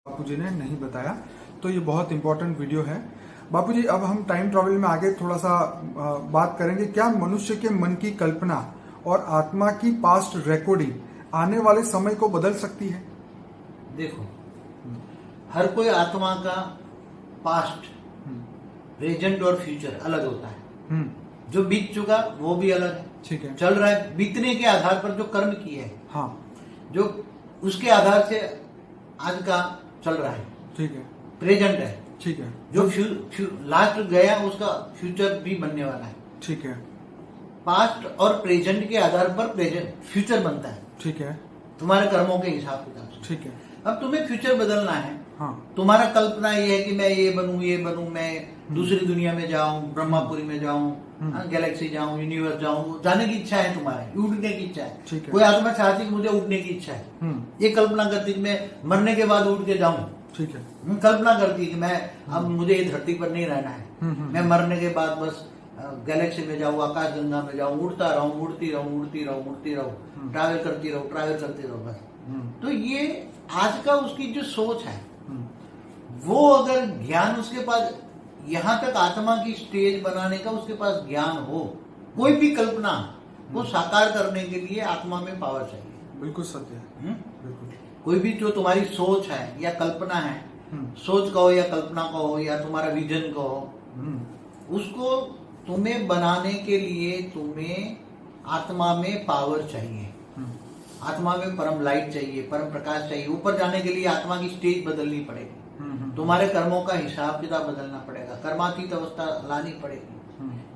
बापूजी ने नहीं बताया, तो ये बहुत इंपॉर्टेंट वीडियो है। बापूजी, अब हम टाइम ट्रैवल में आगे थोड़ा सा बात करेंगे। क्या मनुष्य के मन की कल्पना और आत्मा की पास्ट रिकॉर्डिंग आने वाले समय को बदल सकती है? देखो, हर कोई आत्मा का पास्ट, प्रेजेंट और फ्यूचर अलग होता है। जो बीत चुका वो भी अलग है। ठीक है। चल रहा है, बीतने के आधार पर जो कर्म किए है, हाँ, जो उसके आधार से आज का चल रहा है। ठीक है। प्रेजेंट है। ठीक है। जो लास्ट गया उसका फ्यूचर भी बनने वाला है। ठीक है। पास्ट और प्रेजेंट के आधार पर प्रेजेंट फ्यूचर बनता है। ठीक है। तुम्हारे कर्मों के हिसाब किताब से। ठीक है। अब तुम्हें फ्यूचर बदलना है। हाँ। तुम्हारा कल्पना ये है कि मैं ये बनूं, मैं दूसरी दुनिया में जाऊं, ब्रह्मापुरी में जाऊं, गैलेक्सी जाऊं, यूनिवर्स जाऊं, जाने की इच्छा है तुम्हारी, उड़ने की इच्छा है। ठीक है। कोई आत्मा चाहती है मुझे उड़ने की इच्छा है, ये कल्पना करती है मैं मरने के बाद उड़ के जाऊं। ठीक है। कल्पना करती है कि मैं अब मुझे ये धरती पर नहीं रहना है, मैं मरने के बाद बस गैलेक्सी में जाऊं, आकाश गंगा में जाऊं, उड़ता रहूं, उड़ती रहूं, ट्रैवल करती रहूं बस। तो ये आज का उसकी जो सोच है, वो अगर ज्ञान उसके पास, यहां तक आत्मा की स्टेज बनाने का उसके पास ज्ञान हो, कोई भी कल्पना को साकार करने के लिए आत्मा में पावर चाहिए। बिल्कुल सत्य है। बिल्कुल। कोई भी जो तुम्हारी सोच है या कल्पना है, सोच कहो या कल्पना कहो या तुम्हारा विजन कहो, उसको तुम्हें बनाने के लिए तुम्हें आत्मा में पावर चाहिए, आत्मा में परम लाइट चाहिए, परम प्रकाश चाहिए। ऊपर जाने के लिए आत्मा की स्टेज बदलनी पड़ेगी, तुम्हारे कर्मों का हिसाब किताब बदलना पड़ेगा, कर्मातीत अवस्था लानी पड़ेगी,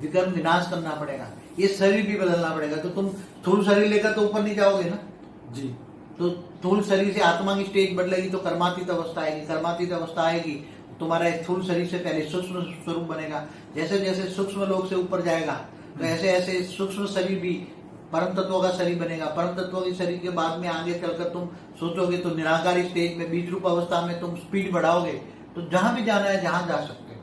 विकर्म विनाश करना पड़ेगा, ये शरीर भी बदलना पड़ेगा। तो तुम स्थूल शरीर लेकर तो ऊपर नहीं जाओगे ना जी। तो स्थूल शरीर से आत्मा की स्टेज बदलेगी तो कर्मातीत अवस्था आएगी, कर्मातीत अवस्था आएगी तुम्हारा स्थूल शरीर से पहले सूक्ष्म स्वरूप बनेगा। जैसे जैसे सूक्ष्म लोक से ऊपर जाएगा तो ऐसे ऐसे सूक्ष्म शरीर भी परम तत्व का शरीर बनेगा। परम तत्व के शरीर के बाद में आगे चलकर तुम सोचोगे तो निराकारी स्टेज में बीज रूप अवस्था में तुम स्पीड बढ़ाओगे तो जहां भी जाना है जहां जा सकते हो,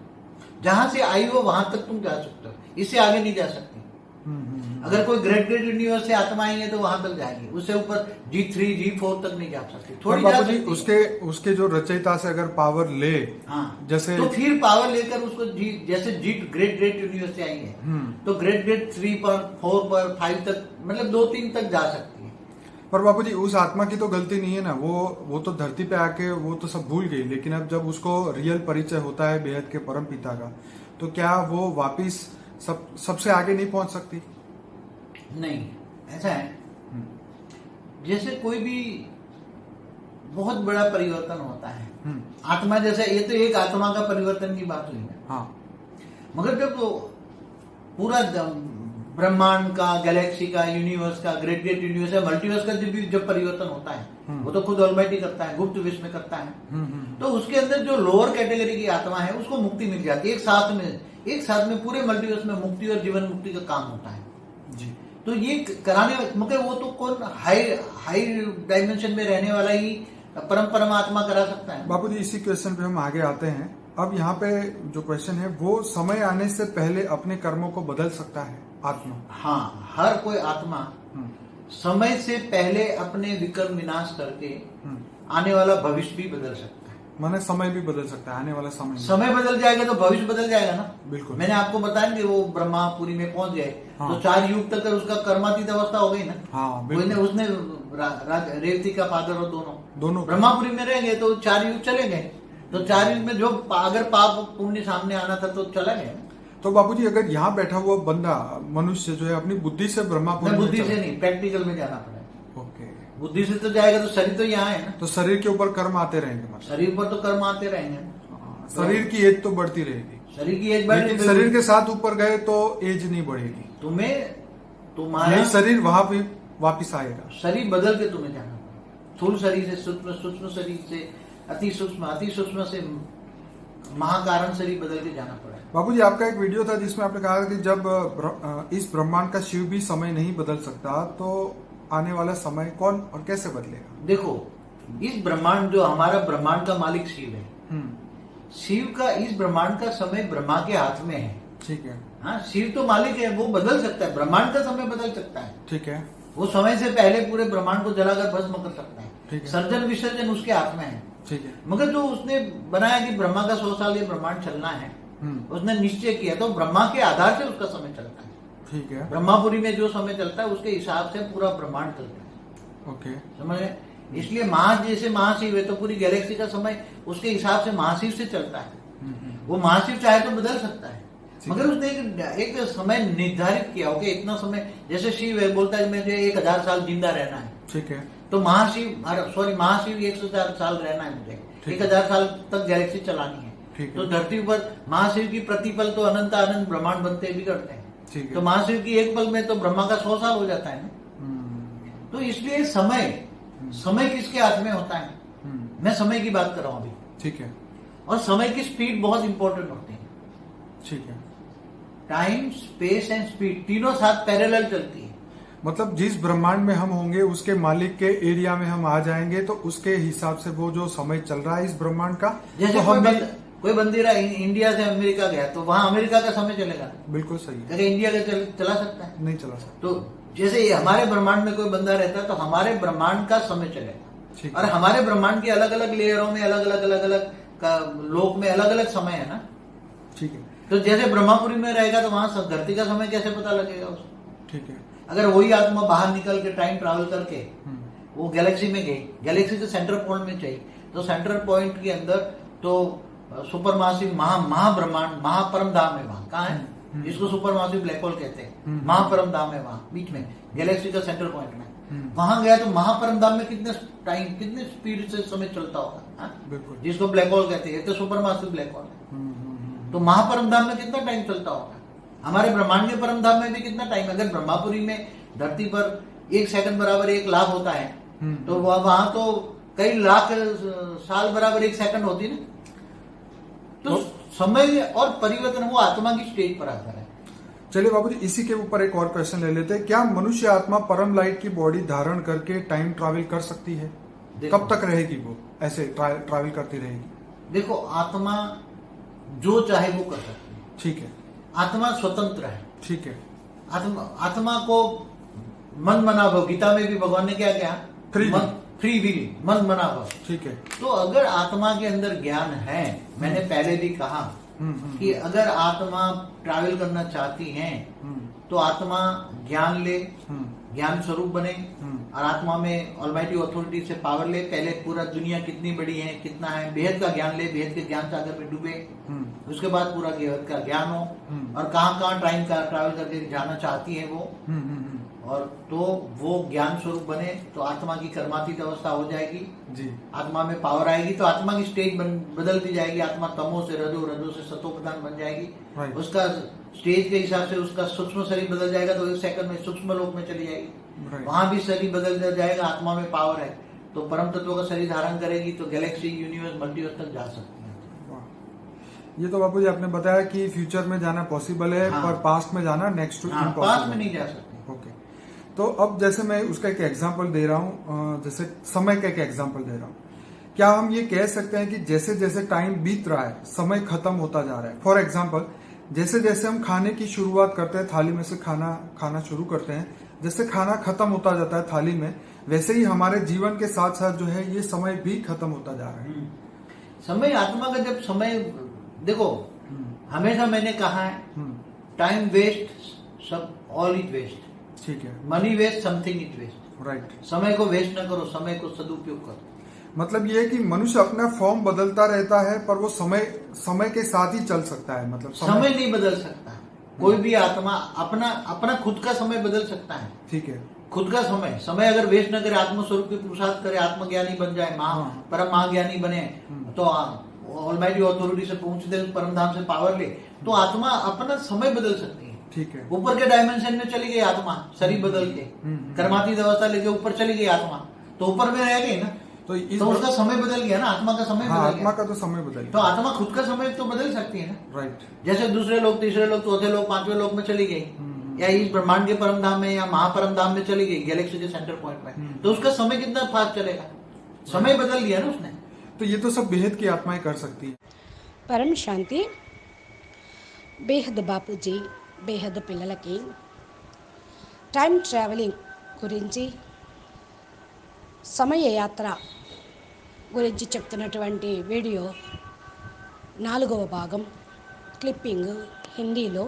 जहां से आई हो वहां तक तुम जा सकते हो, इससे आगे नहीं जा सकती। अगर कोई ग्रेट यूनिवर्स से आत्मा आई है तो वहां तक जाएगी, उससे ऊपर G3 G4 तक नहीं जा सकती। थोड़ी जा सकती। उसके जो रचयिता से अगर पावर ले, हाँ, जैसे तो फिर पावर लेकर उसको जैसे ग्रेट यूनिवर्स से आई है तो ग्रेट 3 पर 4 पर 5 तक, मतलब 2-3 तक जा सकती है। पर बापूजी, उस आत्मा की तो गलती नहीं है ना, वो तो धरती पे आके वो तो सब भूल गई, लेकिन अब जब उसको रियल परिचय होता है बेहद के परम पिता का, तो क्या वो वापिस सबसे आगे नहीं पहुंच सकती? नहीं, ऐसा है जैसे कोई भी बहुत बड़ा परिवर्तन होता है, आत्मा जैसा, ये तो एक आत्मा का परिवर्तन की बात हुई है। हाँ। मगर जब तो पूरा ब्रह्मांड का, गैलेक्सी का, यूनिवर्स का, ग्रेट यूनिवर्स है, मल्टीवर्स का जब परिवर्तन होता है, वो तो खुद ऑलमाइटी करता है, गुप्त विश्व में करता है। तो उसके अंदर जो लोअर कैटेगरी की आत्मा है उसको मुक्ति मिल जाती है। एक साथ में पूरे मल्टीवर्स में मुक्ति और जीवन मुक्ति का काम होता है जी। तो ये कराने, मगर वो तो कौन हाई डायमेंशन में रहने वाला ही परमात्मा करा सकता है। बापूजी, इसी क्वेश्चन पे हम आगे आते हैं। अब यहाँ पे जो क्वेश्चन है, वो समय आने से पहले अपने कर्मों को बदल सकता है आत्मा? हाँ, हर कोई आत्मा समय से पहले अपने विकर्म विनाश करके आने वाला भविष्य भी बदल सकता है। माने समय भी बदल सकता है, आने वाला समय बदल जाएगा तो भविष्य बदल जाएगा ना। बिल्कुल। मैंने आपको बताया कि वो ब्रह्मापुरी में पहुंच गए, हाँ। तो 4 युग तक उसका कर्मातीत अवस्था हो गई ना। हाँ, उसने रेवती का फादर और दोनों ब्रह्मापुरी में रह गए तो 4 युग चले गए। तो 4 युग में जो अगर पाप पुण्य सामने आना था तो चला गया। तो बापूजी, अगर यहाँ बैठा हुआ बंदा, मनुष्य जो है, अपनी बुद्धि से ब्रह्मापुरी, बुद्धि से नहीं, प्रैक्टिकल में जाना पड़ेगा। ओके। बुद्धि से तो जाएगा तो शरीर तो यहाँ है ना, तो शरीर के ऊपर कर्म आते रहेंगे, शरीर पर तो कर्म आते रहेंगे। शरीर की एज तो बढ़ती रहेगी, शरीर की एज बढ़ेगी, शरीर के साथ ऊपर गए तो एज नहीं बढ़ेगी। तुम्हारा शरीर वहां पे वापिस आएगा, शरीर बदल के तुम्हें जाना पड़ेगा। स्थूल शरीर से सूक्ष्म शरीर से अति सूक्ष्म से महाकारण शरीर बदल के जाना पड़ेगा। बापूजी, आपका एक वीडियो था जिसमें आपने कहा कि जब इस ब्रह्मांड का शिव भी समय नहीं बदल सकता, तो आने वाला समय कौन और कैसे बदलेगा? देखो, इस ब्रह्मांड, जो हमारा ब्रह्मांड का मालिक शिव है, शिव का इस ब्रह्मांड का समय ब्रह्मा के हाथ में है। ठीक है। हाँ, शिव तो मालिक है, वो बदल सकता है, ब्रह्मांड का समय बदल सकता है। ठीक है। वो समय से पहले पूरे ब्रह्मांड को जलाकर भस्म कर सकता है। ठीक है। सर्जन विसर्जन उसके हाथ में है। ठीक है। मगर जो उसने बनाया कि ब्रह्मा का 100 साल ये ब्रह्मांड चलना है, उसने निश्चय किया, तो ब्रह्मा के आधार से उसका समय चलता है। ठीक है। ब्रह्मापुरी में जो समय चलता है उसके हिसाब से पूरा ब्रह्मांड चलता है। ओके। समझ रहे? इसलिए जैसे महाशिव है तो पूरी गैलेक्सी का समय उसके हिसाब से महाशिव से चलता है। वो महाशिव चाहे तो बदल सकता है, मगर उसने एक समय निर्धारित किया हो कि इतना समय, जैसे शिव है बोलता है मुझे 1000 साल जिंदा रहना है। ठीक है। तो महाशिव 104 साल रहना है मुझे, 1000 साल तक गैलेक्सी चलानी है। तो धरती पर महाशिव की प्रतिपल तो अनंत अनंत ब्रह्मांड बनते बिगड़ते हैं। तो महाशिव की एक पल में तो ब्रह्मा का 100 साल हो जाता है ना। तो इसलिए समय किसके हाथ में होता है? मैं समय की बात कर रहा हूं अभी। ठीक है। और समय की स्पीड बहुत इंपॉर्टेंट होती है। ठीक है। टाइम, स्पेस एंड स्पीड तीनों साथ पैरेलल चलती है। मतलब जिस ब्रह्मांड में हम होंगे उसके मालिक के एरिया में हम आ जाएंगे तो उसके हिसाब से वो जो समय चल रहा है इस ब्रह्मांड का, जैसे तो कोई बंदीरा इंडिया से अमेरिका गया तो वहां अमेरिका का समय चलेगा। बिल्कुल सही है। अगर इंडिया का चला सकता है? नहीं चला सकता। तो जैसे ये हमारे ब्रह्मांड में कोई बंदा रहता है तो हमारे ब्रह्मांड का समय चलेगा। और हमारे ब्रह्मांड के अलग अलग लेयरों में अलग अलग लोक में अलग अलग समय है ना। ठीक है। तो जैसे ब्रह्मापुरी में रहेगा तो वहां धरती का समय कैसे पता लगेगा उसको? ठीक है। अगर वही आत्मा बाहर निकल के टाइम ट्रैवल करके वो गैलेक्सी में गई, गैलेक्सी के सेंटर पॉइंट में चाहिए, तो सेंटर पॉइंट के अंदर तो सुपरमासिव महाब्रह्मांड महापरम धाम है वहां। कहाँ है? जिसको सुपरमासिव ब्लैक होल कहते हैं, महापरम धाम है वहां बीच में गैलेक्सी का सेंटर पॉइंट में। वहां गया तो महापरम धाम में कितने स्पीड से समय चलता होगा, जिसको ब्लैक होल कहते हैं, तो सुपरमासिव ब्लैक होल है। तो महापरम धाम में कितना टाइम चलता होगा? हमारे ब्रह्मांड के परम धाम में भी कितना टाइम? अगर ब्रह्मापुरी में धरती पर 1 सेकंड बराबर 1 लाख होता है, तो वहां तो कई लाख साल बराबर 1 सेकंड होती ना। तो समय और परिवर्तन वो आत्मा की स्टेज पर आता है। चलिए बाबूजी, इसी के ऊपर एक और क्वेश्चन ले लेते हैं। क्या मनुष्य आत्मा परम लाइट की बॉडी धारण करके टाइम ट्रैवल कर सकती है? कब तक रहेगी वो ऐसे ट्रैवल करती रहेगी? देखो, आत्मा जो चाहे वो कर सकती है। ठीक है। आत्मा स्वतंत्र है। ठीक है। आत्मा को मन मना भव, गीता में भी भगवान ने क्या किया? फ्री विल, मन मना भव। ठीक है। तो अगर आत्मा के अंदर ज्ञान है, मैंने पहले भी कहा कि अगर आत्मा ट्रैवल करना चाहती है तो आत्मा ज्ञान ले, ज्ञान स्वरूप बने, और आत्मा में ऑलमाइटी अथॉरिटी से पावर ले। पहले पूरा दुनिया कितनी बड़ी है, कितना है, बेहद का ज्ञान ले, बेहद के ज्ञान सागर में डूबे। उसके बाद पूरा बेहद का ज्ञान हो, और कहाँ कहाँ टाइम का ट्रैवल करके जाना चाहती है वो, और तो वो ज्ञान स्वरूप बने तो आत्मा की कर्मातीत अवस्था हो जाएगी जी। आत्मा में पावर आएगी तो आत्मा की स्टेज बदलती जाएगी। आत्मा तमो से रजो, रजो से सतो प्रधान बन जाएगी। उसका स्टेज के हिसाब से उसका सूक्ष्म शरीर बदल जाएगा तो 1 सेकंड में सूक्ष्म लोक में चली जाएगी। वहां भी शरीर बदल जाएगा। आत्मा में पावर है तो परम तत्व का शरीर धारण करेगी तो गैलेक्सी, यूनिवर्स, मल्टीवर्स तक जा सकती है। ये तो बापू जी आपने बताया कि फ्यूचर में जाना पॉसिबल है, पर पास्ट में जाना नेक्स्ट टू इम्पॉसिबल। पास्ट में नहीं जा सकते। ओके। तो अब जैसे मैं उसका एक एग्जांपल दे रहा हूँ, जैसे समय का एक एग्जांपल दे रहा हूँ। क्या हम ये कह सकते हैं कि जैसे जैसे टाइम बीत रहा है समय खत्म होता जा रहा है? फॉर एग्जांपल, जैसे जैसे हम खाने की शुरुआत करते हैं, थाली में से खाना शुरू करते हैं, जैसे खाना खत्म होता जाता है थाली में, वैसे ही हमारे जीवन के साथ साथ जो है ये समय भी खत्म होता जा रहा है। समय, आत्मा का जब समय, देखो हमेशा मैंने कहा है टाइम वेस्ट, सब ऑल इज वेस्ट। ठीक है। Money waste, something is waste. Right. समय को वेस्ट न करो, समय को सदुपयोग करो। मतलब ये है कि मनुष्य अपना फॉर्म बदलता रहता है, पर वो समय के साथ ही चल सकता है। मतलब समय नहीं बदल सकता। कोई भी आत्मा अपना खुद का समय बदल सकता है। ठीक है। खुद का समय अगर वेस्ट न करे, आत्मस्वरूप की पुरुषार्थ करे, आत्मज्ञानी बन जाए, परम महाज्ञानी बने, तो ऑलमाइटी अथॉरिटी से पहुंच दे, परम धाम से पावर ले, तो आत्मा अपना समय बदल सकती है। ठीक है। ऊपर के डायमेंशन में चली गई आत्मा, शरीर बदल के कर्मातीत अवस्था लेके ऊपर चली गई आत्मा, तो ऊपर में रह गई ना, तो उसका समय बदल गया ना, आत्मा का समय बदल गया। आत्मा का तो समय बदल गया। तो आत्मा खुद का समय तो बदल सकती है ना। राइट। जैसे दूसरे लोग, तीसरे लोग, चौथे लोग, 5वें लोग में चली गई, या इस ब्रह्मांड के परम धाम में या महापरम धाम में चली गई, गैलेक्सी के सेंटर पॉइंट में, तो उसका समय कितना फास्ट चलेगा? समय बदल दिया ना उसने। तो ये तो सब बेहद की आत्माएं कर सकती है। పరమ శాంతి బేహద్ బాపూజీ బేహద్ పిల్లలకి టైం ట్రావెలింగ్ గురించి సమయ యాత్ర గురించి చెప్తున్నటువంటి వీడియో 4వ భాగం క్లిప్పింగ్ హిందీలో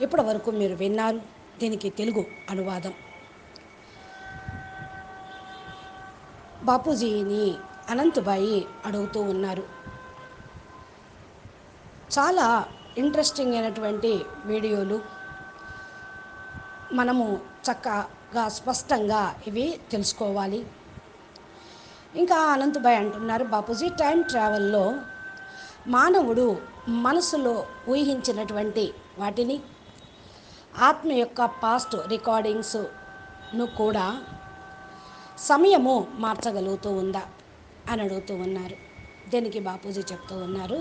ఇప్పటి వరకు మీరు విన్నారు. దీనికి తెలుగు అనువాదం. బాపూజీని అనంతబాయి అడుగుతూ ఉన్నారు. చాలా ఇంట్రెస్టింగ్ అయినటువంటి వీడియోలు మనము చక్కగా స్పష్టంగా ఇవి తెలుసుకోవాలి. ఇంకా అనంతబాయి అంటున్నారు, బాపూజీ టైం ట్రావెల్లో మానవుడు మనసులో ఊహించినటువంటి వాటిని ఆత్మ యొక్క పాస్ట్ రికార్డింగ్స్ను కూడా సమయము మార్చగలుగుతూ ఉందా అని అడుగుతూ ఉన్నారు. దీనికి బాపూజీ చెప్తూ ఉన్నారు,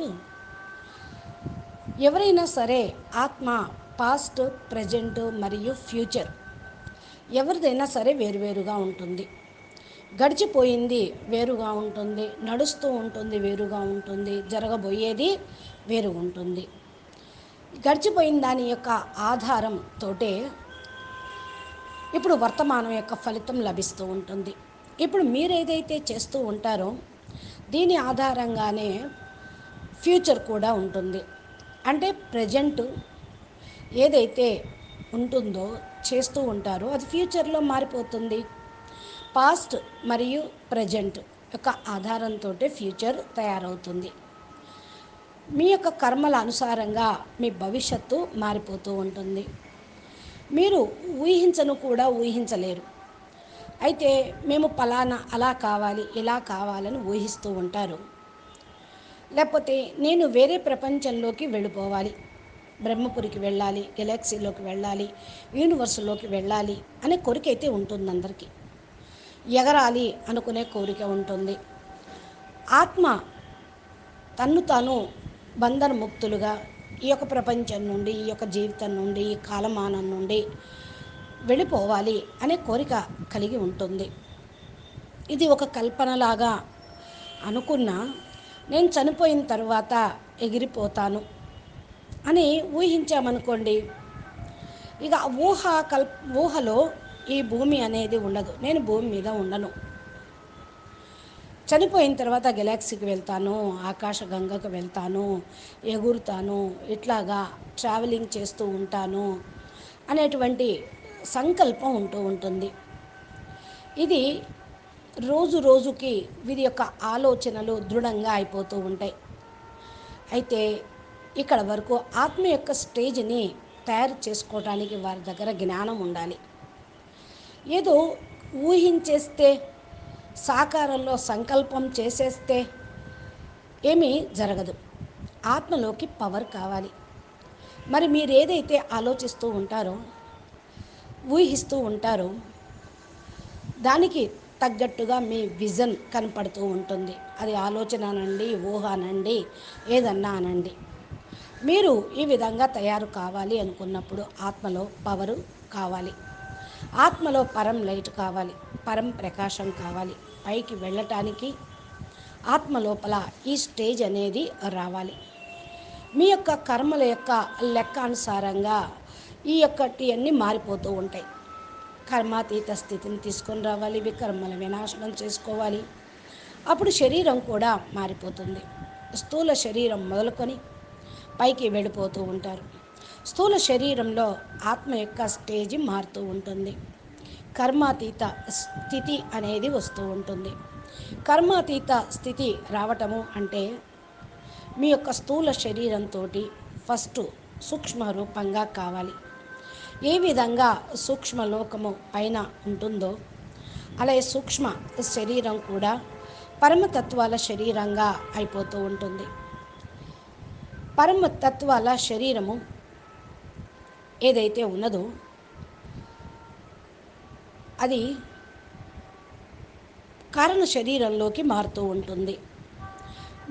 ఎవరైనా సరే ఆత్మ పాస్ట్, ప్రజెంట్ మరియు ఫ్యూచర్ ఎవరిదైనా సరే వేరువేరుగా ఉంటుంది. గడిచిపోయింది వేరుగా ఉంటుంది, నడుస్తూ ఉంటుంది వేరుగా ఉంటుంది, జరగబోయేది వేరు ఉంటుంది. గడిచిపోయిన దాని యొక్క ఆధారంతో ఇప్పుడు వర్తమానం యొక్క ఫలితం లభిస్తూ ఉంటుంది. ఇప్పుడు మీరు ఏదైతే చేస్తూ ఉంటారో దీని ఆధారంగానే ఫ్యూచర్ కూడా ఉంటుంది. అంటే ప్రజెంట్ ఏదైతే ఉంటుందో చేస్తూ ఉంటారో అది ఫ్యూచర్లో మారిపోతుంది. పాస్ట్ మరియు ప్రజెంట్ యొక్క ఆధారంతో ఫ్యూచర్ తయారవుతుంది. మీ యొక్క కర్మల అనుసారంగా మీ భవిష్యత్తు మారిపోతూ ఉంటుంది. మీరు ఊహించను కూడా ఊహించలేరు. అయితే మేము పలానా అలా కావాలి ఇలా కావాలని ఊహిస్తూ ఉంటారు. లేకపోతే నేను వేరే ప్రపంచంలోకి వెళ్ళిపోవాలి, బ్రహ్మపురికి వెళ్ళాలి, గెలాక్సీలోకి వెళ్ళాలి, యూనివర్స్లోకి వెళ్ళాలి అనే కోరిక అయితే ఉంటుంది. అందరికీ ఎగరాలి అనుకునే కోరిక ఉంటుంది. ఆత్మ తన్ను తాను బంధనముక్తులుగా ఈ యొక్క ప్రపంచం నుండి, ఈ యొక్క జీవితం నుండి, ఈ కాలమానం నుండి వెళ్ళిపోవాలి అనే కోరిక కలిగి ఉంటుంది. ఇది ఒక కల్పనలాగా అనుకున్నా నేను చనిపోయిన తర్వాత ఎగిరిపోతాను అని ఊహించామనుకోండి, ఇక ఊహలో ఈ భూమి అనేది ఉండదు. నేను భూమి మీద ఉండను. చనిపోయిన తర్వాత గెలాక్సీకి వెళ్తాను, ఆకాశ గంగకు వెళ్తాను, ఎగురుతాను, ఇట్లాగా ట్రావెలింగ్ చేస్తూ ఉంటాను అనేటువంటి సంకల్పం ఉంటూ ఉంటుంది. ఇది రోజు రోజుకి వీరి యొక్క ఆలోచనలు దృఢంగా అయిపోతూ ఉంటాయి. అయితే ఇక్కడ వరకు ఆత్మ యొక్క స్టేజ్ని తయారు చేసుకోవడానికి వారి దగ్గర జ్ఞానం ఉండాలి. ఏదో ఊహించేస్తే, సాకారంలో సంకల్పం చేసేస్తే ఏమీ జరగదు. ఆత్మలోకి పవర్ కావాలి. మరి మీరు ఏదైతే ఆలోచిస్తూ ఉంటారో, ఊహిస్తూ ఉంటారో దానికి తగ్గట్టుగా మీ విజన్ కనపడుతూ ఉంటుంది. అది ఆలోచన అనండి, ఊహ అనండి, ఏదన్నా అనండి. మీరు ఈ విధంగా తయారు కావాలి అనుకున్నప్పుడు ఆత్మలో పవరు కావాలి, ఆత్మలో పరం లైట్ కావాలి, పరం ప్రకాశం కావాలి. పైకి వెళ్ళటానికి ఆత్మ లోపల ఈ స్టేజ్ అనేది రావాలి. మీ యొక్క కర్మల యొక్క లెక్కానుసారంగా ఈ యొక్కటి అన్నీ మారిపోతూ ఉంటాయి. కర్మాతీత స్థితిని తీసుకొని రావాలి, వికర్మల వినాశనం చేసుకోవాలి. అప్పుడు శరీరం కూడా మారిపోతుంది. స్థూల శరీరం మొదలుకొని పైకి వెళ్ళిపోతూ ఉంటారు. స్థూల శరీరంలో ఆత్మ యొక్క స్టేజి మారుతూ ఉంటుంది. కర్మాతీత స్థితి అనేది వస్తూ ఉంటుంది. కర్మాతీత స్థితి రావటము అంటే మీ యొక్క స్థూల శరీరంతో ఫస్ట్ సూక్ష్మ రూపంగా కావాలి. ఏ విధంగా సూక్ష్మలోకము పైన ఉంటుందో అలాగే సూక్ష్మ శరీరం కూడా పరమతత్వాల శరీరంగా అయిపోతూ ఉంటుంది. పరమతత్వాల శరీరము ఏదైతే ఉన్నదో అది కారణ శరీరంలోకి మారుతూ ఉంటుంది.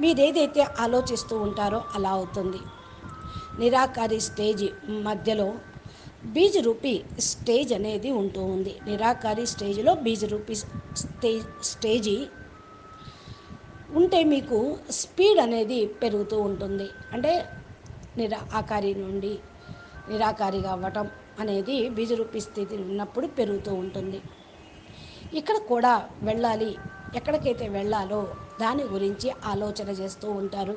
మీరేదైతే ఆలోచిస్తూ ఉంటారో అలా అవుతుంది. నిరాకారి స్టేజ్ మధ్యలో బీజరూపి స్టేజ్ అనేది ఉంటూ ఉంది. నిరాకారి స్టేజ్లో బీజరూపి స్టేజీ ఉంటే మీకు స్పీడ్ అనేది పెరుగుతూ ఉంటుంది. అంటే ఆకారి నుండి నిరాకారిగా అవ్వటం అనేది బీజరూపి స్థితి ఉన్నప్పుడు పెరుగుతూ ఉంటుంది. ఇక్కడ కూడా వెళ్ళాలి, ఎక్కడికైతే వెళ్ళాలో దాని గురించి ఆలోచన చేస్తూ ఉంటారు.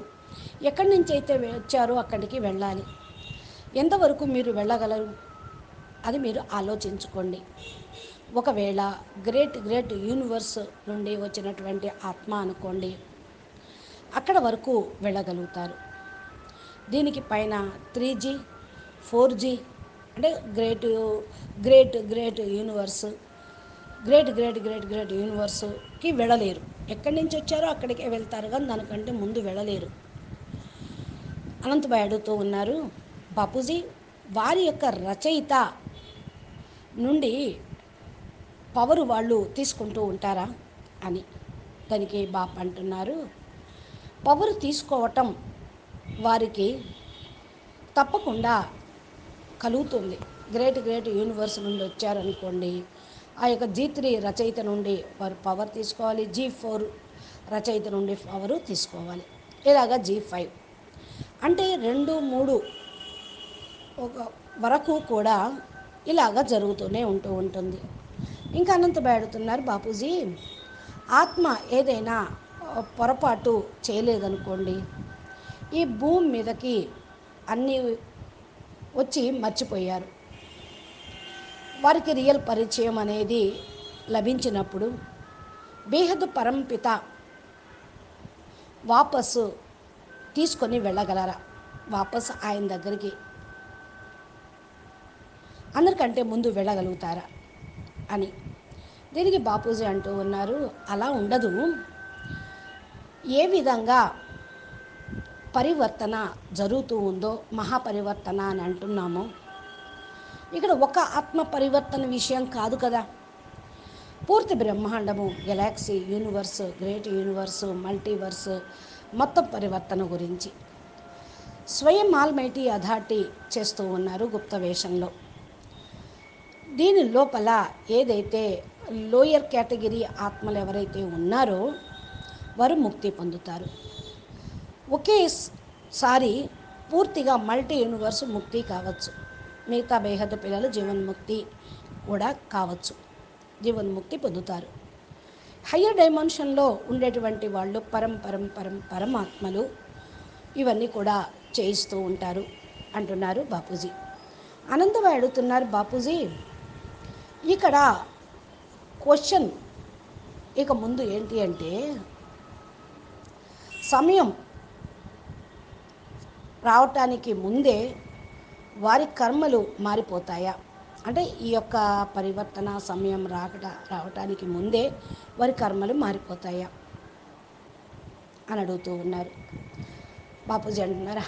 ఎక్కడి నుంచి అయితే వచ్చారో అక్కడికి వెళ్ళాలి. ఎంతవరకు మీరు వెళ్ళగలరు అది మీరు ఆలోచించుకోండి. ఒకవేళ గ్రేట్ యూనివర్స్ నుండి వచ్చినటువంటి ఆత్మ అనుకోండి, అక్కడ వరకు వెళ్ళగలుగుతారు. దీనికి పైన 3G 4G అంటే గ్రేట్ యూనివర్స్ గ్రేట్ యూనివర్స్కి వెళ్ళలేరు. ఎక్కడి నుంచి వచ్చారో అక్కడికే వెళ్తారు, కానీ దానికంటే ముందు వెళ్ళలేరు. అనంతభాయ్ అడుగుతూ ఉన్నారు, బాపూజీ వారి యొక్క రచయిత నుండి పవరు వాళ్ళు తీసుకుంటూ ఉంటారా అని. దానికి బాప్ అంటున్నారు, పవర్ తీసుకోవటం వారికి తప్పకుండా కలుగుతుంది. గ్రేట్ యూనివర్స్ నుండి వచ్చారనుకోండి, ఆ యొక్క G3 రచయిత నుండి వారు పవర్ తీసుకోవాలి, G4 రచయిత నుండి పవరు తీసుకోవాలి, ఇలాగా G5 అంటే 2, 3 ఒక వరకు కూడా ఇలాగ జరుగుతూనే ఉంటుంది. ఇంకా అనంతభాయ్ అడుగుతున్నారు, బాపూజీ ఆత్మ ఏదైనా పొరపాటు చేయలేదనుకోండి, ఈ భూమి మీదకి అన్నీ వచ్చి మర్చిపోయారు. వారికి రియల్ పరిచయం అనేది లభించినప్పుడు బేహద్ పరంపిత వాపసు తీసుకొని వెళ్ళగలరా, వాపస్ ఆయన దగ్గరికి అందరికంటే ముందు వెళ్ళగలుగుతారా అని. దీనికి బాపూజీ అంటూ ఉన్నారు, అలా ఉండదు. ఏ విధంగా పరివర్తన జరుగుతూ ఉందో, మహాపరివర్తన అని అంటున్నామో, ఇక్కడ ఒక ఆత్మ పరివర్తన విషయం కాదు కదా, పూర్తి బ్రహ్మాండము, galaxy, universe, great universe, multiverse మొత్తం పరివర్తన గురించి స్వయం ఆల్మైటీ అథారిటీ చేస్తూ ఉన్నారు గుప్త వేషంలో. దీని లోపల ఏదైతే లోయర్ కేటగిరీ ఆత్మలు ఎవరైతే ఉన్నారో వారు ముక్తి పొందుతారు. ఒకేసారి పూర్తిగా మల్టీ యూనివర్స్ ముక్తి కావచ్చు, మిగతా బేహద్దు పిల్లలు జీవన్ముక్తి కూడా కావచ్చు, జీవన్ముక్తి పొందుతారు. హయ్యర్ డైమెన్షన్లో ఉండేటువంటి వాళ్ళు పరమాత్మలు ఇవన్నీ కూడా చేయిస్తూ ఉంటారు అంటున్నారు బాపూజీ. అనంతభాయ్ అడుగుతున్నారు, బాపూజీ ఇక్కడ క్వశ్చన్ ఇక ముందు ఏంటి అంటే, సమయం రావటానికి ముందే వారి కర్మలు మారిపోతాయా, అంటే ఈ యొక్క పరివర్తన సమయం రావటానికి ముందే వారి కర్మలు మారిపోతాయా అని అడుగుతూ ఉన్నారు. బాపూజీ అంటున్నారు,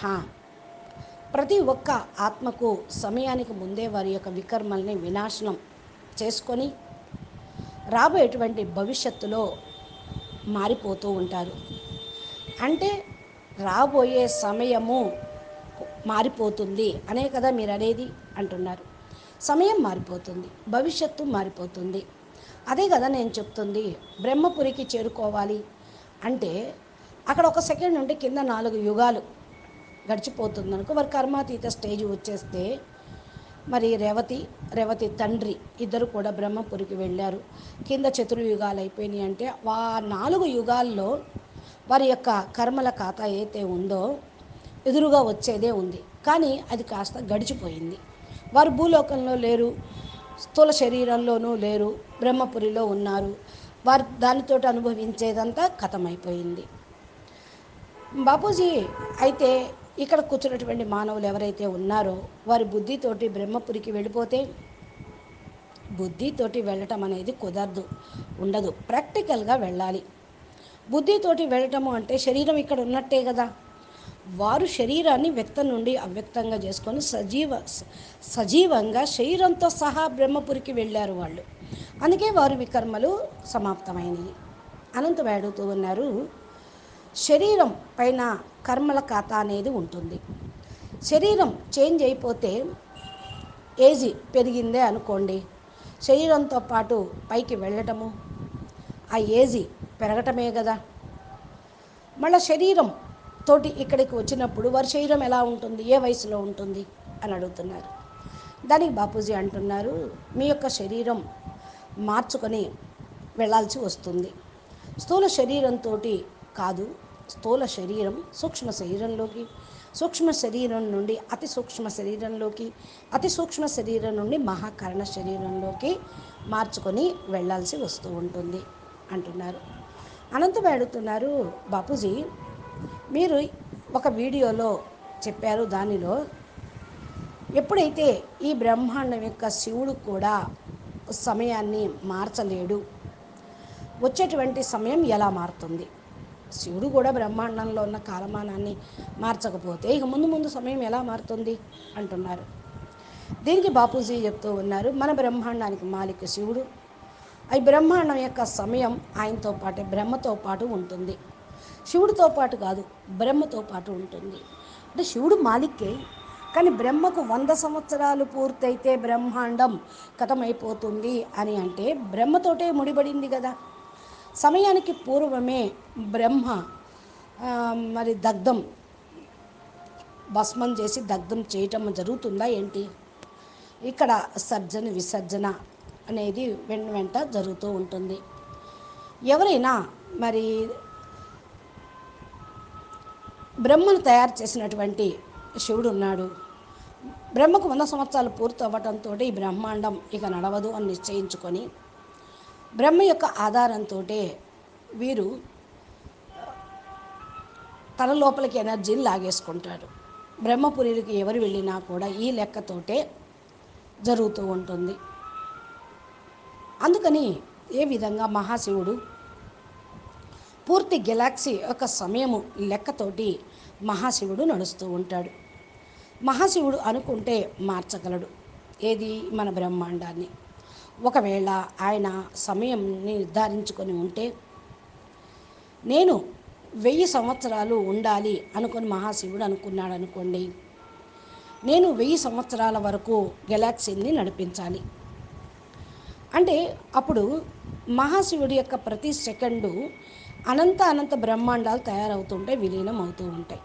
ప్రతి ఒక్క ఆత్మకు సమయానికి ముందే వారి యొక్క వికర్మల్ని వినాశనం చేసుకొని రాబోయేటువంటి భవిష్యత్తులో మారిపోతూ ఉంటారు. అంటే రాబోయే సమయము మారిపోతుంది అనే కదా మీరు అనేది అంటున్నారు. సమయం మారిపోతుంది, భవిష్యత్తు మారిపోతుంది, అదే కదా నేను చెప్తుంది. బ్రహ్మపురికి చేరుకోవాలి అంటే అక్కడ ఒక సెకండ్ ఉంటే కింద 4 యుగాలు గడిచిపోతుంది అనుకో. వారి కర్మాతీత స్టేజ్ వచ్చేస్తే మరి రేవతి తండ్రి ఇద్దరు కూడా బ్రహ్మపురికి వెళ్ళారు. కింద చతుర్యుగాలు అయిపోయినాయి అంటే ఆ 4 యుగాల్లో వారి యొక్క కర్మల ఖాతా అయితే ఉందో ఎదురుగా వచ్చేదే ఉంది, కానీ అది కాస్త గడిచిపోయింది. వారు భూలోకంలో లేరు, స్థూల శరీరంలోనూ లేరు, బ్రహ్మపురిలో ఉన్నారు. వారు దానితో అనుభవించేదంతా ఖతమైపోయింది. బాపూజీ అయితే ఇక్కడ కూర్చున్నటువంటి మానవులు ఎవరైతే ఉన్నారో వారి బుద్ధితోటి బ్రహ్మపురికి వెళ్ళిపోతే, బుద్ధితోటి వెళ్ళటం అనేది కుదరదు, ఉండదు, ప్రాక్టికల్గా వెళ్ళాలి. బుద్ధితోటి వెళ్ళటము అంటే శరీరం ఇక్కడ ఉన్నట్టే కదా. వారు శరీరాన్ని వ్యక్తం నుండి అవ్యక్తంగా చేసుకొని సజీవంగా శరీరంతో సహా బ్రహ్మపురికి వెళ్ళారు వాళ్ళు. అందుకే వారి వికర్మలు సమాప్తమైనవి. అనంతభాయ్ అడుగుతూ ఉన్నారు, శరీరం పైన కర్మల ఖాతా అనేది ఉంటుంది. శరీరం చేంజ్ అయిపోతే, ఏజ్ పెరిగిందే అనుకోండి, శరీరంతో పాటు పైకి వెళ్ళటము ఆ ఏజ్ పెరగటమే కదా. మళ్ళీ శరీరం తోటి ఇక్కడికి వచ్చినప్పుడు వారి శరీరం ఎలా ఉంటుంది, ఏ వయసులో ఉంటుంది అని అడుగుతున్నారు. దానికి బాపూజీ అంటున్నారు, మీ యొక్క శరీరం మార్చుకొని వెళ్ళాల్సి వస్తుంది. స్థూల శరీరంతో కాదు, స్థూల శరీరం సూక్ష్మ శరీరంలోకి, సూక్ష్మ శరీరం నుండి అతి సూక్ష్మ శరీరంలోకి, అతి సూక్ష్మ శరీరం నుండి మహాకరణ శరీరంలోకి మార్చుకొని వెళ్ళాల్సి వస్తూ ఉంటుంది అంటున్నారు. అనంతభాయ్ అడుగుతున్నారు, బాపూజీ మీరు ఒక వీడియోలో చెప్పారు, దానిలో ఎప్పుడైతే ఈ బ్రహ్మాండం యొక్క శివుడు కూడా సమయాన్ని మార్చలేడు, వచ్చేటువంటి సమయం ఎలా మారుతుంది? శివుడు కూడా బ్రహ్మాండంలో ఉన్న కాలమానాన్ని మార్చకపోతే ఇక ముందు ముందు సమయం ఎలా మారుతుంది అంటున్నారు. దీనికి బాపూజీ చెప్తూ ఉన్నారు, మన బ్రహ్మాండానికి మాలిక శివుడు, ఈ బ్రహ్మాండం యొక్క సమయం ఆయనతో పాటే బ్రహ్మతో పాటు ఉంటుంది. శివుడితో పాటు కాదు, బ్రహ్మతో పాటు ఉంటుంది. అంటే శివుడు మాలిక్కే, కానీ బ్రహ్మకు 100 సంవత్సరాలు పూర్తయితే బ్రహ్మాండం ఖతమైపోతుంది అని అంటే బ్రహ్మతోటే ముడిపడింది కదా. సమయానికి పూర్వమే బ్రహ్మ మరి దగ్ధం, భస్మం చేసి దగ్ధం చేయటం జరుగుతుందా ఏంటి? ఇక్కడ సర్జన విసర్జన అనేది వెంట జరుగుతూ ఉంటుంది. ఎవరైనా మరి బ్రహ్మను తయారు చేసినటువంటి శివుడు ఉన్నాడు, బ్రహ్మకు 100 సంవత్సరాలు పూర్తి అవ్వటంతో ఈ బ్రహ్మాండం ఇక నడవదు అని నిశ్చయించుకొని బ్రహ్మ యొక్క ఆధారంతో వీరు తన లోపలికి ఎనర్జీని లాగేసుకుంటారు. బ్రహ్మపురికి ఎవరు వెళ్ళినా కూడా ఈ లెక్కతోటే జరుగుతూ ఉంటుంది. అందుకని ఏ విధంగా మహాశివుడు పూర్తి గెలాక్సీ యొక్క సమయము లెక్కతోటి మహాశివుడు నడుస్తూ ఉంటాడు. మహాశివుడు అనుకుంటే మార్చగలడు ఏది? మన బ్రహ్మాండాన్ని. ఒకవేళ ఆయన సమయం నిర్ధారించుకొని ఉంటే, నేను 1000 సంవత్సరాలు ఉండాలి అనుకొని మహాశివుడు అనుకున్నాడు అనుకోండి, నేను 1000 సంవత్సరాల వరకు గెలాక్సీని నడిపించాలి అంటే అప్పుడు మహాశివుడి యొక్క ప్రతి సెకండు అనంత బ్రహ్మాండాలు తయారవుతుంటాయి, విలీనం అవుతూ ఉంటాయి.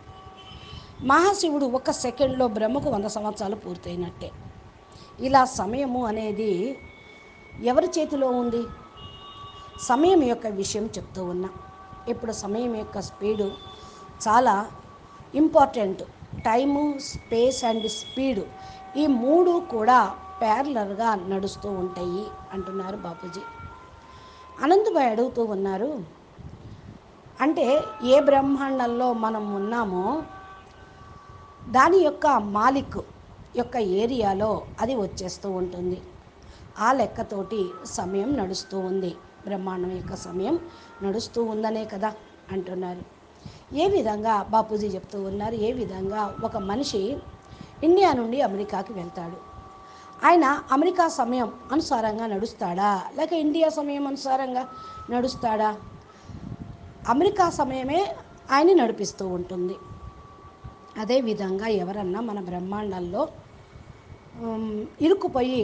మహాశివుడు ఒక సెకండ్లో బ్రహ్మకు 100 సంవత్సరాలు పూర్తయినట్టే. ఇలా సమయము అనేది ఎవరి చేతిలో ఉంది? సమయం యొక్క విషయం చెప్తూ ఉన్నా. ఇప్పుడు సమయం యొక్క స్పీడు చాలా important. Time, space and speed, ఈ 3 కూడా ప్యారలర్గా నడుస్తూ ఉంటాయి అంటున్నారు బాపూజీ. అనంతభాయ్ అడుగుతూ ఉన్నారు, అంటే ఏ బ్రహ్మాండంలో మనం ఉన్నామో దాని యొక్క మాలిక్ యొక్క ఏరియాలో అది వచ్చేస్తూ ఉంటుంది. ఆ లెక్కతోటి సమయం నడుస్తూ ఉంది, బ్రహ్మాండం యొక్క సమయం నడుస్తూ ఉందనే కదా అంటున్నారు. ఏ విధంగా బాపూజీ చెప్తూ ఉన్నారు, ఏ విధంగా ఒక మనిషి ఇండియా నుండి అమెరికాకి వెళ్తాడు, ఆయన అమెరికా సమయం అనుసారంగా నడుస్తాడా లేక ఇండియా సమయం అనుసారంగా నడుస్తాడా? అమెరికా సమయమే ఆయన్ని నడిపిస్తూ ఉంటుంది. అదేవిధంగా ఎవరన్నా మన బ్రహ్మాండంలో ఇరుక్కుపోయి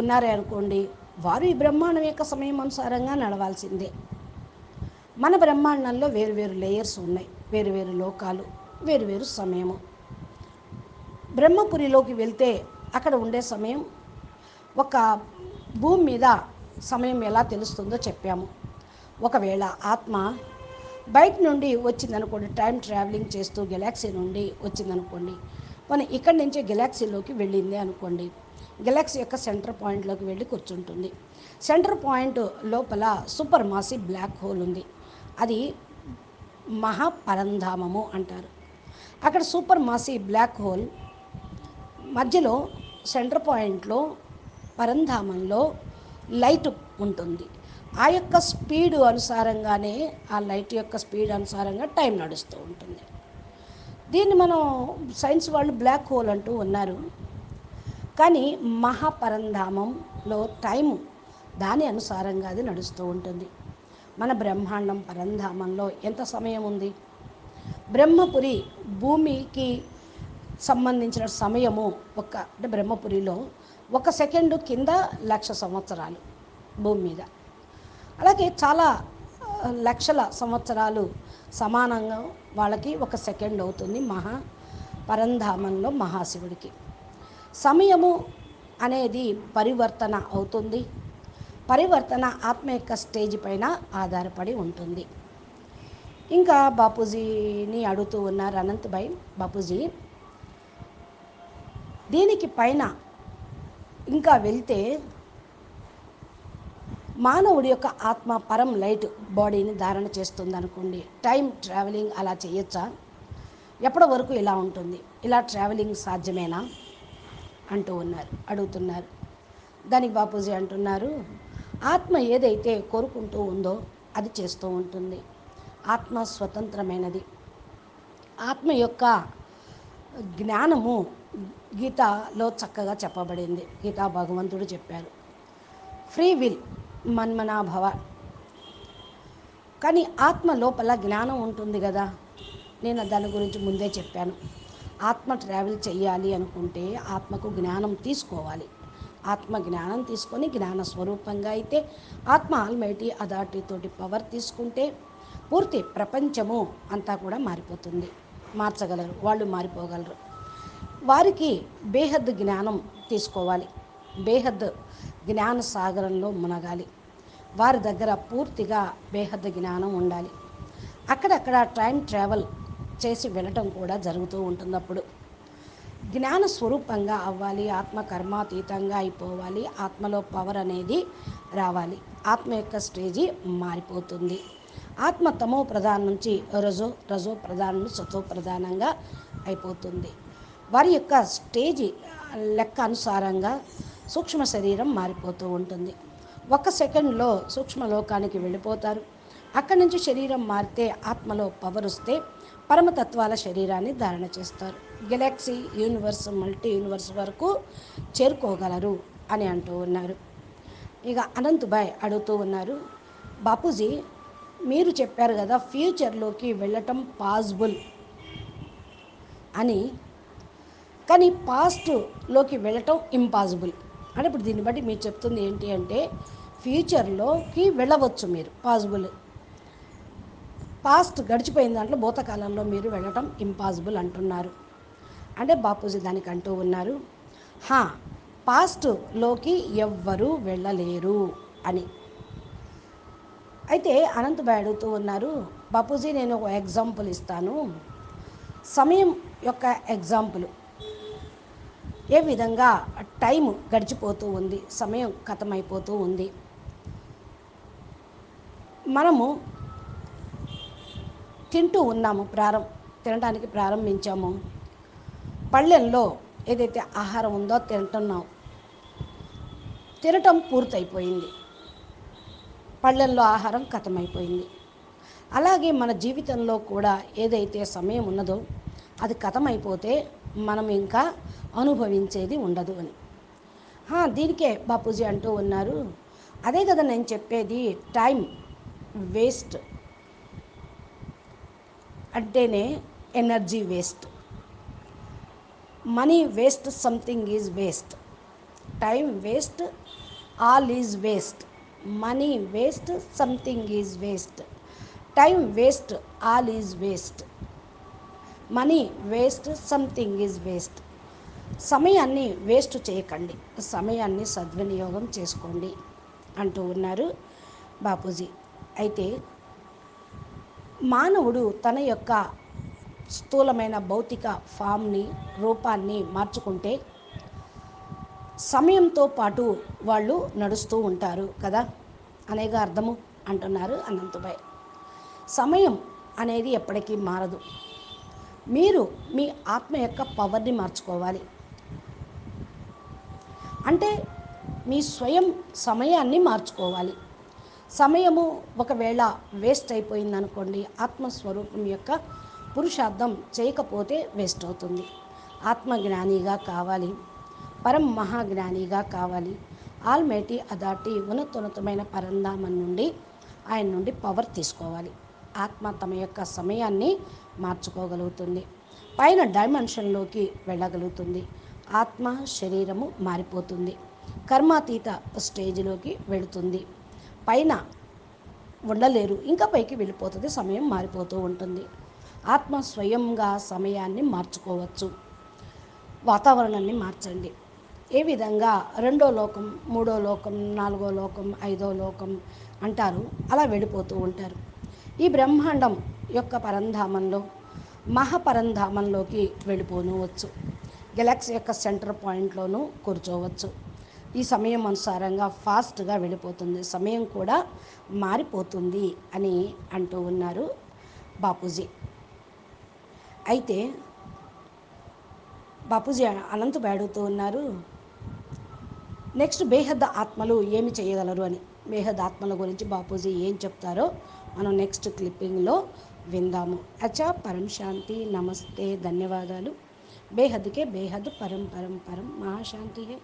ఉన్నారే అనుకోండి, వారు ఈ బ్రహ్మాండం యొక్క సమయం అనుసారంగా నడవాల్సిందే. మన బ్రహ్మాండంలో వేరువేరు లేయర్స్ ఉన్నాయి, వేరువేరు లోకాలు, వేరువేరు సమయము. బ్రహ్మపురిలోకి వెళ్తే అక్కడ ఉండే సమయం, ఒక భూమి మీద సమయం ఎలా తెలుస్తుందో చెప్పాము. ఒకవేళ ఆత్మ బయట నుండి వచ్చిందనుకోండి, టైం ట్రావెలింగ్ చేస్తూ గెలాక్సీ నుండి వచ్చిందనుకోండి, మనం ఇక్కడి నుంచే గెలాక్సీలోకి వెళ్ళింది అనుకోండి, గెలాక్సీ యొక్క సెంటర్ పాయింట్లోకి వెళ్ళి కూర్చుంటుంది. సెంటర్ పాయింట్ లోపల సూపర్ మాసివ్ బ్లాక్ హోల్ ఉంది, అది మహాపరంధామము అంటారు. అక్కడ సూపర్ మాసివ్ బ్లాక్ హోల్ మధ్యలో సెంటర్ పాయింట్లో పరంధామంలో లైట్ ఉంటుంది. ఆ యొక్క స్పీడ్ అనుసారంగానే, ఆ లైట్ యొక్క స్పీడ్ అనుసారంగా టైం నడుస్తూ ఉంటుంది. దీన్ని మనం సైన్స్ వాళ్ళు బ్లాక్ హోల్ అంటూ ఉన్నారు. కానీ మహాపరంధామంలో టైము దాని అనుసారంగా అది నడుస్తూ ఉంటుంది. మన బ్రహ్మాండం పరంధామంలో ఎంత సమయం ఉంది? బ్రహ్మపురి భూమికి సంబంధించిన సమయము అంటే బ్రహ్మపురిలో 1 సెకండు కింద 1,00,000 సంవత్సరాలు భూమి మీద. అలాగే చాలా లక్షల సంవత్సరాలు సమానంగా వాళ్ళకి 1 సెకండ్ అవుతుంది పరంధామంలో మహాశివుడికి. సమయము అనేది పరివర్తన అవుతుంది. పరివర్తన ఆత్మ యొక్క స్టేజ్ పైన ఆధారపడి ఉంటుంది. ఇంకా బాపూజీని అడుగుతూ ఉన్నారు అనంత్ భాయ్, బాపూజీ దీనికి పైన ఇంకా వెళ్తే మానవుడి యొక్క ఆత్మ పరం లైట్ బాడీని ధారణ చేస్తుంది అనుకోండి, టైం ట్రావెలింగ్ అలా చేయొచ్చా? ఎప్పటి వరకు ఇలా ఉంటుంది? ఇలా ట్రావెలింగ్ సాధ్యమేనా అంటూ అడుగుతున్నారు. దానికి బాపూజీ అంటున్నారు, ఆత్మ ఏదైతే కోరుకుంటూ ఉందో అది చేస్తూ ఉంటుంది. ఆత్మ స్వతంత్రమైనది. ఆత్మ యొక్క జ్ఞానము గీతలో చక్కగా చెప్పబడింది. గీతా భగవంతుడు చెప్పారు, ఫ్రీ విల్ మన్మనాభవ. కానీ ఆత్మ లోపల జ్ఞానం ఉంటుంది కదా, నేను దాని గురించి ముందే చెప్పాను. ఆత్మ ట్రావెల్ చేయాలి అనుకుంటే ఆత్మకు జ్ఞానం తీసుకోవాలి. ఆత్మ జ్ఞానం తీసుకొని జ్ఞాన స్వరూపంగా అయితే, ఆత్మ ఆల్మైటీ అథారిటీతోటి పవర్ తీసుకుంటే పూర్తి ప్రపంచము అంతా కూడా మారిపోతుంది. మార్చగలరు, వాళ్ళు మారిపోగలరు. వారికి బేహద్ జ్ఞానం తీసుకోవాలి, బేహద్ జ్ఞాన సాగరంలో మునగాలి. వారి దగ్గర పూర్తిగా బేహద్ జ్ఞానం ఉండాలి. అక్కడక్కడ టైం ట్రావెల్ చేసి వెళ్ళటం కూడా జరుగుతూ ఉంటుంది. అప్పుడు జ్ఞాన స్వరూపంగా అవ్వాలి, ఆత్మ కర్మాతీతంగా అయిపోవాలి, ఆత్మలో పవర్ అనేది రావాలి. ఆత్మ యొక్క స్టేజీ మారిపోతుంది. ఆత్మ తమో ప్రధానం నుంచి రజో ప్రధానం నుంచి సతో ప్రధానంగా అయిపోతుంది. వారి యొక్క స్టేజీ లెక్క అనుసారంగా సూక్ష్మ శరీరం మారిపోతూ ఉంటుంది. 1 సెకండ్లో సూక్ష్మలోకానికి వెళ్ళిపోతారు. అక్కడి నుంచి శరీరం మారితే ఆత్మలో పవర్ వస్తే పరమతత్వాల శరీరాన్ని ధారణ చేస్తారు. గెలాక్సీ, యూనివర్స్, మల్టీ యూనివర్స్ వరకు చేరుకోగలరు అని అంటూ ఉన్నారు. ఇక అనంత్ భాయ్ అడుగుతూ ఉన్నారు, బాపూజీ మీరు చెప్పారు కదా ఫ్యూచర్లోకి వెళ్ళటం పాసిబుల్ అని, కానీ పాస్ట్లోకి వెళ్ళటం ఇంపాసిబుల్ అంటే ఇప్పుడు దీన్ని బట్టి మీరు చెప్తుంది ఏంటి అంటే ఫ్యూచర్లోకి వెళ్ళవచ్చు మీరు, పాసిబుల్. పాస్ట్ గడిచిపోయిన దాంట్లో భూతకాలంలో మీరు వెళ్ళటం ఇంపాసిబుల్ అంటున్నారు. అంటే బాపూజీ దానికి అంటూ ఉన్నారు, పాస్ట్లోకి ఎవ్వరూ వెళ్ళలేరు అని. అయితే అనంతభాయ్ అడుగుతూ ఉన్నారు, బాపూజీ నేను ఒక ఎగ్జాంపుల్ ఇస్తాను, సమయం యొక్క ఎగ్జాంపుల్. ఏ విధంగా టైం గడిచిపోతూ ఉంది, సమయం ఖతమైపోతూ ఉంది. మనము తింటూ ఉన్నాము, తినడానికి ప్రారంభించాము. పళ్ళెంలో ఏదైతే ఆహారం ఉందో తినటం పూర్తయిపోయింది, పళ్ళెంలో ఆహారం ఖతమైపోయింది. అలాగే మన జీవితంలో కూడా ఏదైతే సమయం ఉన్నదో అది ఖతమైపోతే మనం ఇంకా అనుభవించేది ఉండదు అని. దీనికే బాపూజీ అంటూ ఉన్నారు, అదే కదా నేను చెప్పేది, టైం వేస్ట్ అంటేనే energy waste. Money waste, something is waste. Time waste, all is waste. Money waste, something is waste. Time waste, all is waste. Money waste, something is waste. సమయాన్ని వేస్ట్ చేయకండి, సమయాన్ని సద్వినియోగం చేసుకోండి అంటూ ఉన్నారు బాపూజీ. అయితే మానవుడు తన యొక్క స్థూలమైన భౌతిక ఫామ్ని, రూపాన్ని మార్చుకుంటే సమయంతో పాటు వాళ్ళు నడుస్తూ ఉంటారు కదా అనేగా అర్థము అంటున్నారు అనంతభాయ్. సమయం అనేది ఎప్పటికీ మారదు. మీరు మీ ఆత్మ యొక్క పవర్ని మార్చుకోవాలి. అంటే మీ స్వయం సమయాన్ని మార్చుకోవాలి. సమయము ఒకవేళ వేస్ట్ అయిపోయిందనుకోండి, ఆత్మస్వరూపం యొక్క పురుషార్థం చేయకపోతే వేస్ట్ అవుతుంది. ఆత్మజ్ఞానిగా కావాలి, పరం మహాజ్ఞానిగా కావాలి. ఆల్మైటీ అథారిటీ ఉన్నతోన్నతమైన పరంధామం నుండి, ఆయన నుండి పవర్ తీసుకోవాలి. ఆత్మ తమ యొక్క సమయాన్ని మార్చుకోగలుగుతుంది, పైన డైమెన్షన్లోకి వెళ్ళగలుగుతుంది. ఆత్మ శరీరము మారిపోతుంది, కర్మాతీత స్టేజ్లోకి వెళుతుంది. పైన ఉండలేరు, ఇంకా పైకి వెళ్ళిపోతుంది, సమయం మారిపోతూ ఉంటుంది. ఆత్మ స్వయంగా సమయాన్ని మార్చుకోవచ్చు. వాతావరణాన్ని మార్చండి. ఏ విధంగా 2వ లోకం, 3వ లోకం, 4వ లోకం, 5వ లోకం అంటారు, అలా వెళ్ళిపోతూ ఉంటారు. ఈ బ్రహ్మాండం యొక్క పరంధామంలో మహాపరంధామంలోకి వెళ్ళిపోనవచ్చు. గెలాక్సీ యొక్క సెంటర్ పాయింట్లోనూ కూర్చోవచ్చు. ఈ సమయం అనుసారంగా ఫాస్ట్గా వెళ్ళిపోతుంది, సమయం కూడా మారిపోతుంది అని అంటూ ఉన్నారు బాపూజీ. అయితే బాపూజీ అనంత్ అడుగుతూ ఉన్నారు, నెక్స్ట్ బేహద్ ఆత్మలు ఏమి చేయగలరు అని. బేహద్ ఆత్మల గురించి బాపూజీ ఏం చెప్తారో మనం నెక్స్ట్ క్లిప్పింగ్లో విందాము. అచ్చా, పరం శాంతి, నమస్తే, ధన్యవాదాలు. బేహద్కే బేహద్, పరం పరం పరం, మహాశాంతి హై,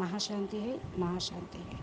మహాశాంతి హై, మహాశాంతి హై.